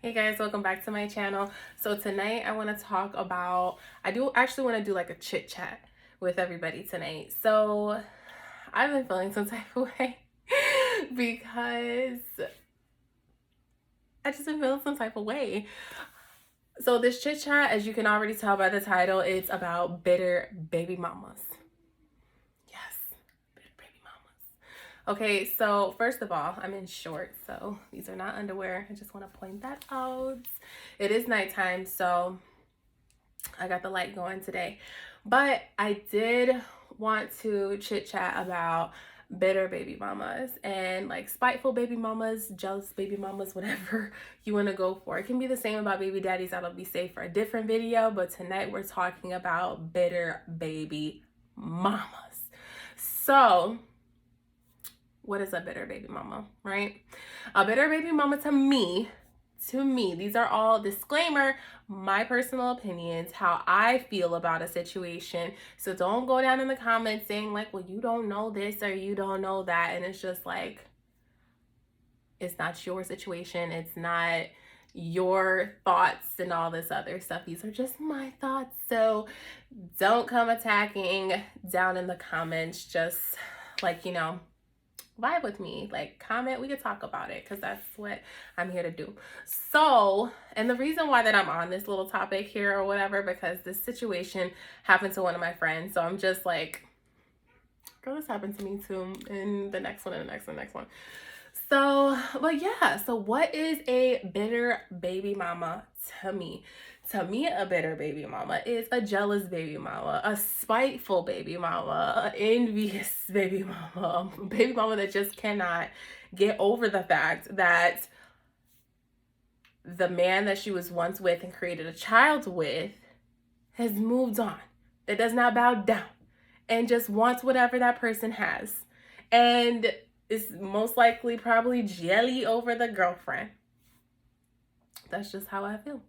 Hey guys, welcome back to my channel. So tonight I want to talk about, I do actually want to do like a chit chat with everybody tonight. So I've been feeling some type of way because I just been feeling some type of way. So this chit chat, as you can already tell by the title, it's about bitter baby mamas. Yes, bitter baby mamas. Okay, so first of all, I'm in shorts, so these are not underwear. I just want to point that out. It is nighttime, so I got the light going today. But I did want to chit chat about bitter baby mamas and like spiteful baby mamas, jealous baby mamas, whatever you want to go for. It can be the same about baby daddies. That'll be safe for a different video. But tonight we're talking about bitter baby mamas. So, what is a bitter baby mama, right? A bitter baby mama to me, these are all disclaimer, my personal opinions, how I feel about a situation. So don't go down in the comments saying like, well, you don't know this or you don't know that. And it's just like, it's not your situation. It's not your thoughts and all this other stuff. These are just my thoughts. So don't come attacking down in the comments. Just like, vibe with me, like comment, we could talk about it, because that's what I'm here to do. So, and the reason why that I'm on this little topic here or whatever, because this situation happened to one of my friends. So I'm just like, girl, this happened to me too, and the next one and the next one, the next one. So, but yeah, so what is a bitter baby mama to me? To me, a bitter baby mama is a jealous baby mama, a spiteful baby mama, an envious baby mama, a baby mama that just cannot get over the fact that the man that she was once with and created a child with has moved on, that does not bow down and just wants whatever that person has. And is most likely probably jelly over the girlfriend. That's just how I feel.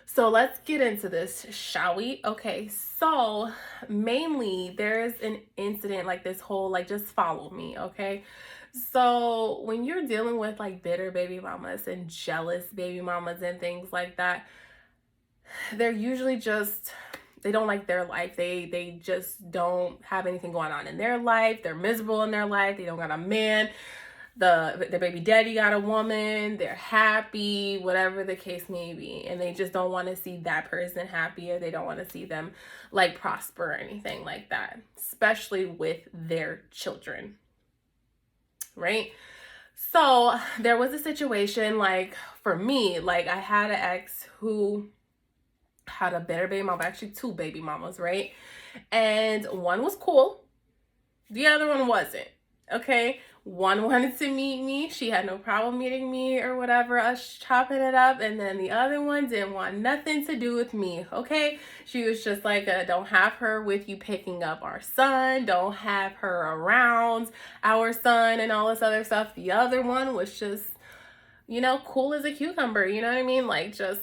So let's get into this, shall we? Okay, so mainly there's an incident like this whole, like, just follow me, okay? So when you're dealing with like bitter baby mamas and jealous baby mamas and things like that, they're usually just, they don't like their life. They just don't have anything going on in their life. They're miserable in their life. They don't got a man. The baby daddy got a woman. They're happy, whatever the case may be, and they just don't want to see that person happy, or they don't want to see them like prosper or anything like that, especially with their children, right? So there was a situation, like for me, like I had an ex who had a bitter baby mama, actually two baby mamas, right? And one was cool, the other one wasn't. Okay, one wanted to meet me. She had no problem meeting me or whatever, us chopping it up. And then the other one didn't want nothing to do with me. Okay, she was just like, don't have her with you picking up our son. Don't have her around our son and all this other stuff. The other one was just, cool as a cucumber. You know what I mean? Like, just,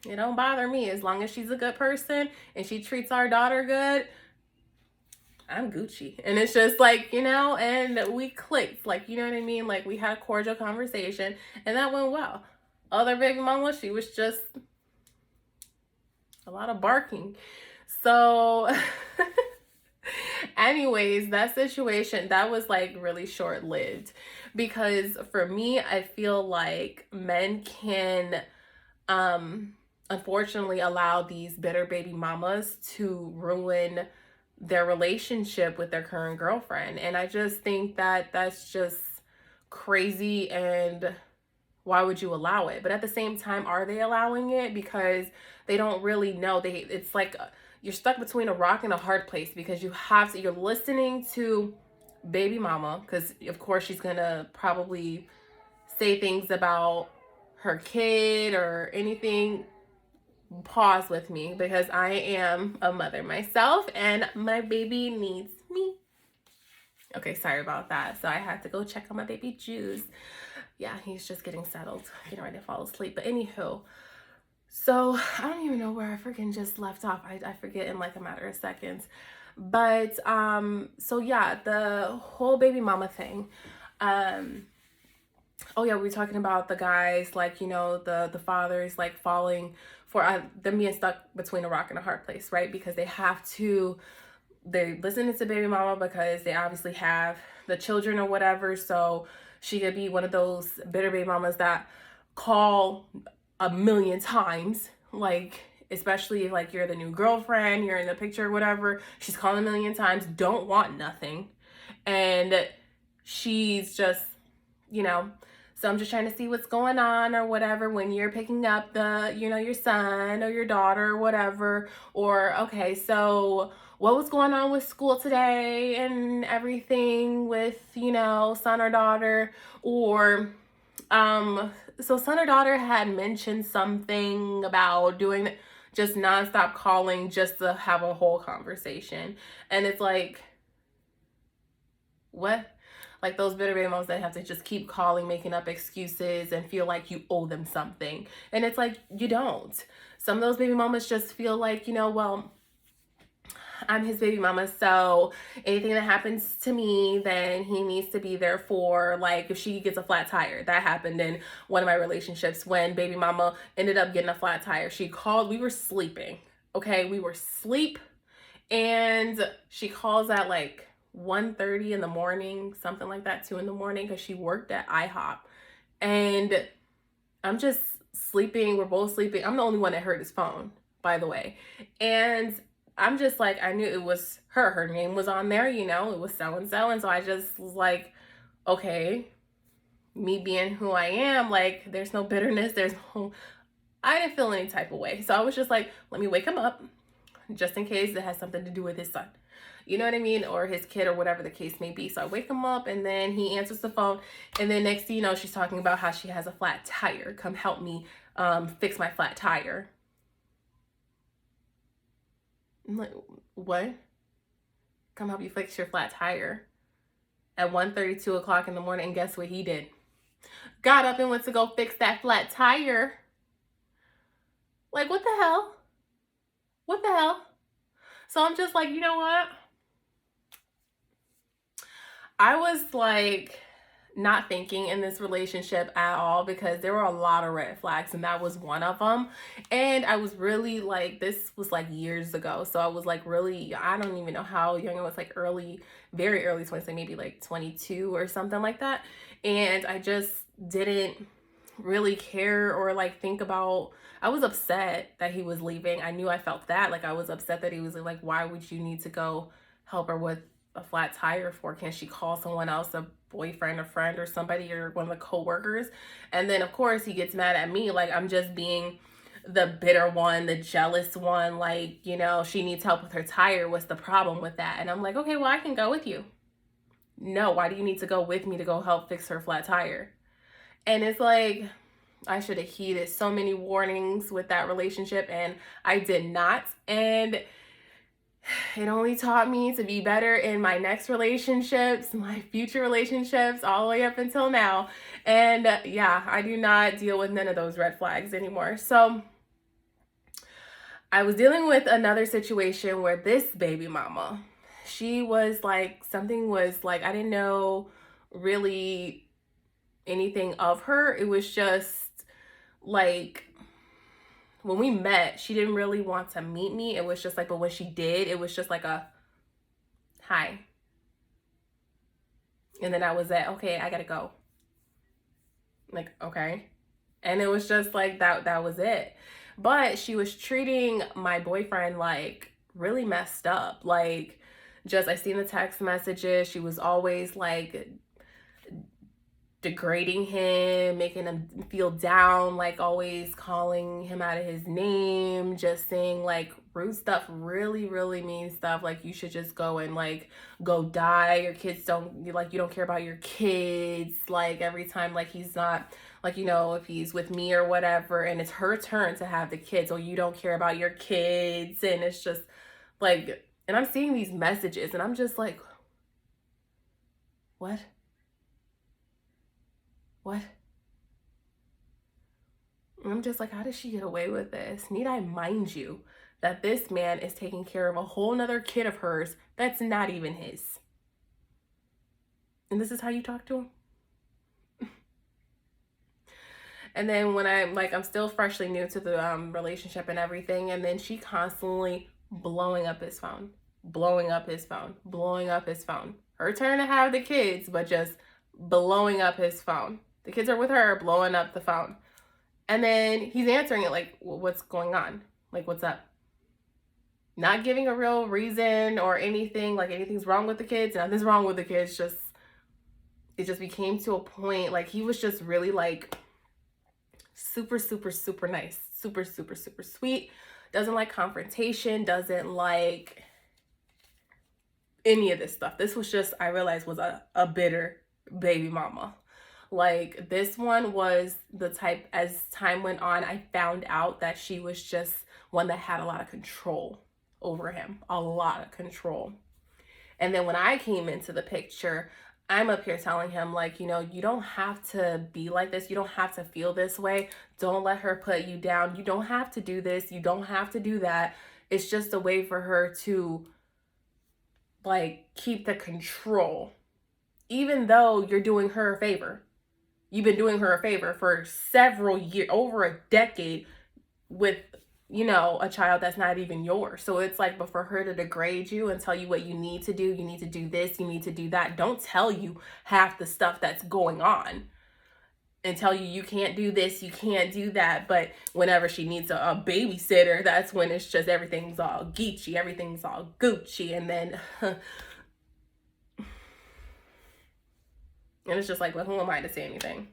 it don't bother me as long as she's a good person and she treats our daughter good. I'm Gucci. And it's just like, and we clicked, like, you know what I mean? Like, we had a cordial conversation and that went well. Other baby mama, she was just a lot of barking. So anyways, that situation, that was like really short-lived, because for me, I feel like men can unfortunately allow these bitter baby mamas to ruin their relationship with their current girlfriend. And I just think that that's just crazy, and why would you allow it? But at the same time, are they allowing it? Because they don't really know. It's like you're stuck between a rock and a hard place, because you're listening to baby mama, because of course she's gonna probably say things about her kid or anything. Pause with me, because I am a mother myself and my baby needs me. Okay, sorry about that. So I had to go check on my baby Juice. Yeah, he's just getting settled, getting ready to fall asleep. But anywho, so I don't even know where I freaking just left off. I forget in like a matter of seconds. But so yeah, the whole baby mama thing. oh yeah, we were talking about the guys, like, you know, the fathers like falling for them being stuck between a rock and a hard place, right? Because they're listening to baby mama because they obviously have the children or whatever. So she could be one of those bitter baby mamas that call a million times, like, especially if like you're the new girlfriend, you're in the picture or whatever. She's calling a million times, don't want nothing, and she's just, you know. So I'm just trying to see what's going on or whatever when you're picking up the, you know, your son or your daughter or whatever. Or, okay, so what was going on with school today and everything with, you know, son or daughter? Or, so son or daughter had mentioned something about doing just nonstop calling just to have a whole conversation. And it's like, what? Like those bitter baby moms that have to just keep calling, making up excuses, and feel like you owe them something. And it's like, you don't. Some of those baby mamas just feel like, you know, well, I'm his baby mama, so anything that happens to me, then he needs to be there for. Like, if she gets a flat tire, that happened in one of my relationships when baby mama ended up getting a flat tire. She called, we were sleeping, okay? We were asleep, and she calls at like 1:30 in the morning, something like that, 2 in the morning, because she worked at IHOP. And I'm just sleeping. We're both sleeping. I'm the only one that heard his phone, by the way. And I'm just like, I knew it was her. Her name was on there, you know, it was so and so. And so I just was like, okay, me being who I am, like, there's no bitterness. I didn't feel any type of way. So I was just like, let me wake him up just in case it has something to do with his son. You know what I mean? Or his kid or whatever the case may be. So I wake him up and then he answers the phone. And then next thing you know, she's talking about how she has a flat tire. Come help me fix my flat tire. I'm like, what? Come help you fix your flat tire at 1:30, 2 o'clock in the morning. And guess what he did? Got up and went to go fix that flat tire. Like, what the hell? What the hell? So I'm just like, you know what? I was like not thinking in this relationship at all because there were a lot of red flags and that was one of them. And I was really like, this was like years ago. So I was like really, I don't even know how young I was, like early, very early 20s, like maybe like 22 or something like that. And I just didn't really care or like think about, I was upset that he was leaving. I knew I felt that, like I was upset that he was like, why would you need to go help her with a flat tire for? Can't she call someone else, a boyfriend, a friend, or somebody, or one of the co-workers? And then of course he gets mad at me, like I'm just being the bitter one, the jealous one, like, you know, she needs help with her tire, what's the problem with that? And I'm like, okay, well, I can go with you. No, why do you need to go with me to go help fix her flat tire? And it's like, I should have heeded so many warnings with that relationship, and I did not. And it only taught me to be better in my next relationships, my future relationships, all the way up until now. And yeah, I do not deal with none of those red flags anymore. So I was dealing with another situation where this baby mama, she was like, something was like, I didn't know really anything of her. It was just like, when we met, she didn't really want to meet me. It was just like, but when she did, it was just like a hi. And then I was at, okay, I gotta go. Like, okay. And it was just like that was it. But she was treating my boyfriend like really messed up. Like, just, I seen the text messages. She was always like degrading him, making him feel down, like always calling him out of his name, just saying like rude stuff, really, really mean stuff. Like, you should just go and like go die. Your kids don't, like, you don't care about your kids. Like, every time, like, he's not, like, you know, if he's with me or whatever, and it's her turn to have the kids, or you don't care about your kids. And it's just like, and I'm seeing these messages and I'm just like, what? What? I'm just like, how does she get away with this? Need I mind you that this man is taking care of a whole nother kid of hers that's not even his? And this is how you talk to him? And then when I'm still freshly new to the relationship and everything, and then she constantly blowing up his phone, blowing up his phone, blowing up his phone. Her turn to have the kids, but just blowing up his phone. The kids are with her, blowing up the phone. And then he's answering it like, what's going on? Like, what's up? Not giving a real reason or anything, like anything's wrong with the kids. Nothing's wrong with the kids. Just, it just became to a point, like he was just really like super, super, super nice. Super, super, super sweet. Doesn't like confrontation. Doesn't like any of this stuff. This was just, I realized, was a bitter baby mama. Like, this one was the type, as time went on, I found out that she was just one that had a lot of control over him. A lot of control. And then when I came into the picture, I'm up here telling him, like, you know, you don't have to be like this. You don't have to feel this way. Don't let her put you down. You don't have to do this. You don't have to do that. It's just a way for her to, like, keep the control. Even though you're doing her a favor. You've been doing her a favor for several years, over a decade, with, you know, a child that's not even yours. So it's like, but for her to degrade you and tell you what you need to do this, you need to do that. Don't tell you half the stuff that's going on and tell you you can't do this, you can't do that. But whenever she needs a babysitter, that's when it's just everything's all Geechee, everything's all Gucci. And then, and it's just like, well, who am I to say anything?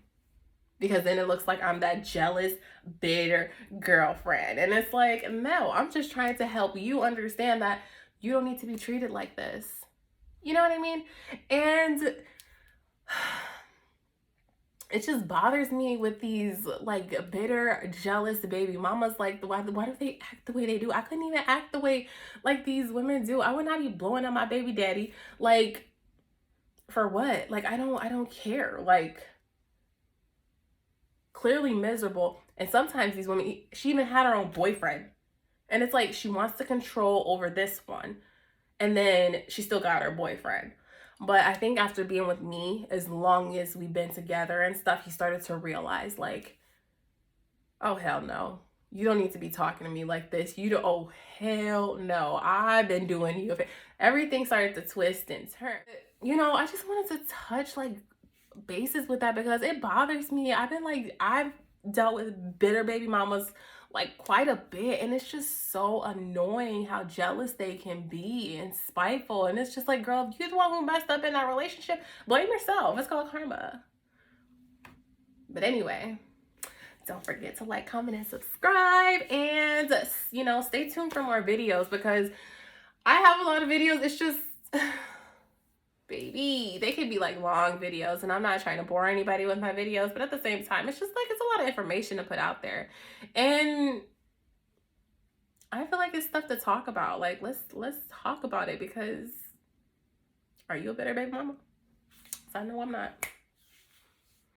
Because then it looks like I'm that jealous, bitter girlfriend. And it's like, no, I'm just trying to help you understand that you don't need to be treated like this. You know what I mean? And it just bothers me with these, like, bitter, jealous baby mamas. Like, why do they act the way they do? I couldn't even act the way, like, these women do. I would not be blowing up my baby daddy. Like, for what? Like, I don't care. Like, clearly miserable. And sometimes these women, she even had her own boyfriend. And it's like, she wants to control over this one. And then she still got her boyfriend. But I think after being with me, as long as we've been together and stuff, he started to realize, like, oh, hell no. You don't need to be talking to me like this. You don't, oh, hell no. I've been doing you. Everything started to twist and turn. You know, I just wanted to touch, like, bases with that because it bothers me. I've dealt with bitter baby mamas, like, quite a bit, and it's just so annoying how jealous they can be and spiteful. And it's just like, girl, if you're the one who messed up in that relationship, blame yourself. It's called karma. But anyway, don't forget to like, comment, and subscribe, and, you know, stay tuned for more videos because I have a lot of videos. It's just baby, they could be like long videos, and I'm not trying to bore anybody with my videos, but at the same time, it's just like, it's a lot of information to put out there, and I feel like it's stuff to talk about. Like, let's talk about it, because are you a bitter baby mama? I know I'm not.